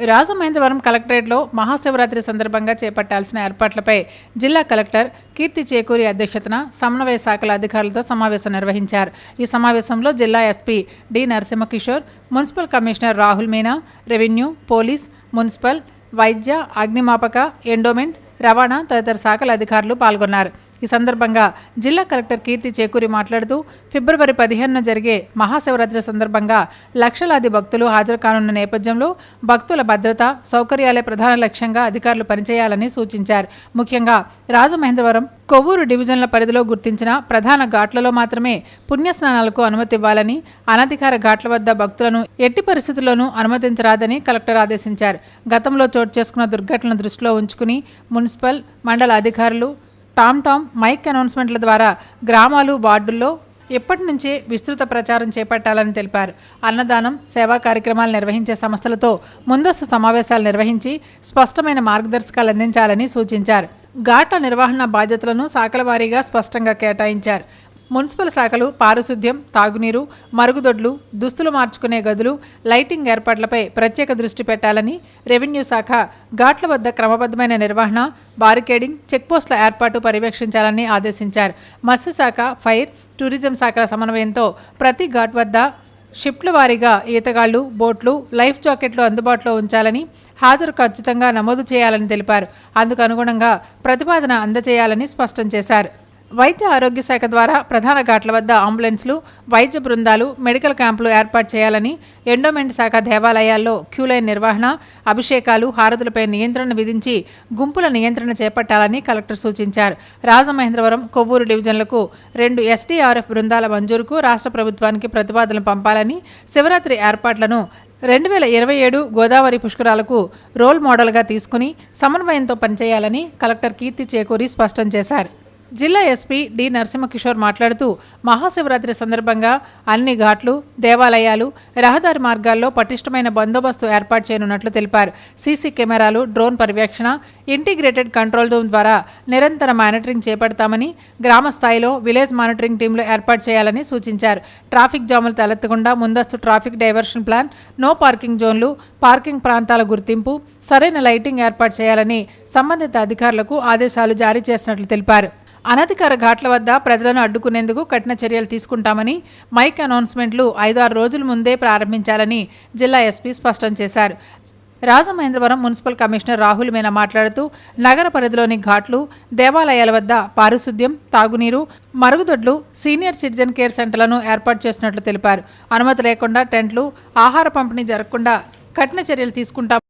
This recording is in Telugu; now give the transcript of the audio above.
రాజమహేంద్రవరం కలెక్టరేట్లో మహాశివరాత్రి సందర్భంగా చేపట్టాల్సిన ఏర్పాట్లపై జిల్లా కలెక్టర్ కీర్తి చేకూరి అధ్యక్షతన సమన్వయ శాఖల అధికారులతో సమావేశం నిర్వహించారు. ఈ సమావేశంలో జిల్లా SP D Narasimhakishore, municipal commissioner Rahul Meena, revenue, police, municipal, వైద్య, అగ్నిమాపక, ఎండోమెంట్, రవాణా తదితర శాఖల అధికారులు పాల్గొన్నారు. ఈ సందర్భంగా జిల్లా కలెక్టర్ కీర్తి చేకూరి మాట్లాడుతూ ఫిబ్రవరి 15న జరిగే మహాశివరాత్రి సందర్భంగా లక్షలాది భక్తులు హాజరు కానున్న నేపథ్యంలో భక్తుల భద్రత, సౌకర్యాలే ప్రధాన లక్ష్యంగా అధికారులు పనిచేయాలని సూచించారు. ముఖ్యంగా రాజమహేంద్రవరం, కొవ్వూరు డివిజన్ల పరిధిలో గుర్తించిన ప్రధాన ఘాట్లలో మాత్రమే పుణ్యస్నానాలకు అనుమతి ఇవ్వాలని, అనధికార ఘాట్ల వద్ద భక్తులను ఎట్టి పరిస్థితుల్లోనూ అనుమతించరాదని కలెక్టర్ ఆదేశించారు. గతంలో చోటు చేసుకున్న దుర్ఘటనలను దృష్టిలో ఉంచుకుని మున్సిపల్, మండల అధికారులు టామ్ మైక్ అనౌన్స్మెంట్ల ద్వారా గ్రామాలు, వార్డుల్లో ఇప్పటి నుంచే విస్తృత ప్రచారం చేపట్టాలని తెలిపారు. అన్నదానం, సేవా కార్యక్రమాలు నిర్వహించే సంస్థలతో ముందస్తు సమావేశాలు నిర్వహించి స్పష్టమైన మార్గదర్శకాలు అందించాలని సూచించారు. ఘాట్ల నిర్వహణ బాధ్యతలను శాఖల వారీగా స్పష్టంగా కేటాయించారు. మున్సిపల్ శాఖలు పారిశుద్ధ్యం, తాగునీరు, మరుగుదొడ్లు, దుస్తులు మార్చుకునే గదులు, లైటింగ్ ఏర్పాట్లపై ప్రత్యేక దృష్టి పెట్టాలని, రెవెన్యూ శాఖ ఘాట్ల వద్ద క్రమబద్ధమైన నిర్వహణ, బారికేడింగ్, చెక్పోస్టుల ఏర్పాటు పర్యవేక్షించాలని ఆదేశించారు. మత్స్యశాఖ, ఫైర్, టూరిజం శాఖల సమన్వయంతో ప్రతి ఘాట్ వద్ద షిఫ్ట్ల వారీగా ఈతగాళ్లు, బోట్లు, లైఫ్ జాకెట్లు అందుబాటులో ఉంచాలని, హాజరు ఖచ్చితంగా నమోదు చేయాలని తెలిపారు. అందుకు అనుగుణంగా ప్రతిపాదన అందజేయాలని స్పష్టం చేశారు. వైద్య ఆరోగ్య శాఖ ద్వారా ప్రధాన ఘాట్ల వద్ద అంబులెన్స్లు, వైద్య బృందాలు, మెడికల్ క్యాంపులు ఏర్పాటు చేయాలని, ఎండోమెంట్ శాఖ దేవాలయాల్లో క్యూలైన్ నిర్వహణ, అభిషేకాలు, హారతులపై నియంత్రణ విధించి గుంపుల నియంత్రణ చేపట్టాలని కలెక్టర్ సూచించారు. రాజమహేంద్రవరం, కొవ్వూరు డివిజన్లకు 2 SDRF బృందాల మంజూరుకు రాష్ట్ర ప్రభుత్వానికి ప్రతిపాదనలు పంపాలని, శివరాత్రి ఏర్పాట్లను 2027 గోదావరి పుష్కరాలకు రోల్ మోడల్గా తీసుకుని సమన్వయంతో పనిచేయాలని కలెక్టర్ కీర్తి చేకూరి స్పష్టం చేశారు. జిల్లా ఎస్పీ డి నరసింహకిషోర్ మాట్లాడుతూ మహాశివరాత్రి సందర్భంగా అన్ని ఘాట్లు, దేవాలయాలు, రహదారి మార్గాల్లో పటిష్టమైన బందోబస్తు ఏర్పాటు చేయనున్నట్లు తెలిపారు. సీసీ కెమెరాలు, డ్రోన్ పర్యవేక్షణ, ఇంటిగ్రేటెడ్ కంట్రోల్ రూమ్ ద్వారా నిరంతర మానిటరింగ్ చేపడతామని, గ్రామ స్థాయిలో విలేజ్ మానిటరింగ్ టీంలు ఏర్పాటు చేయాలని సూచించారు. ట్రాఫిక్ జాములు తలెత్తకుండా ముందస్తు traffic diversion plan, no parking జోన్లు, పార్కింగ్ ప్రాంతాల గుర్తింపు, సరైన లైటింగ్ ఏర్పాటు చేయాలని సంబంధిత అధికారులకు ఆదేశాలు జారీ చేసినట్లు తెలిపారు. అనధికార ఘాట్ల వద్ద ప్రజలను అడ్డుకునేందుకు కఠిన చర్యలు తీసుకుంటామని, మైక్ అనౌన్స్మెంట్లు 5-6 రోజుల ముందే ప్రారంభించాలని జిల్లా ఎస్పీ స్పష్టం చేశారు. రాజమహేంద్రవరం మున్సిపల్ కమిషనర్ రాహుల్ మీనా మాట్లాడుతూ నగర పరిధిలోని ఘాట్లు, దేవాలయాల వద్ద పారిశుద్ధ్యం, తాగునీరు, మరుగుదొడ్లు, సీనియర్ సిటిజన్ కేర్ సెంటర్లను ఏర్పాటు చేసినట్లు తెలిపారు. అనుమతి లేకుండా టెంట్లు, ఆహార పంపిణీ జరగకుండా కఠిన చర్యలు తీసుకుంటాం.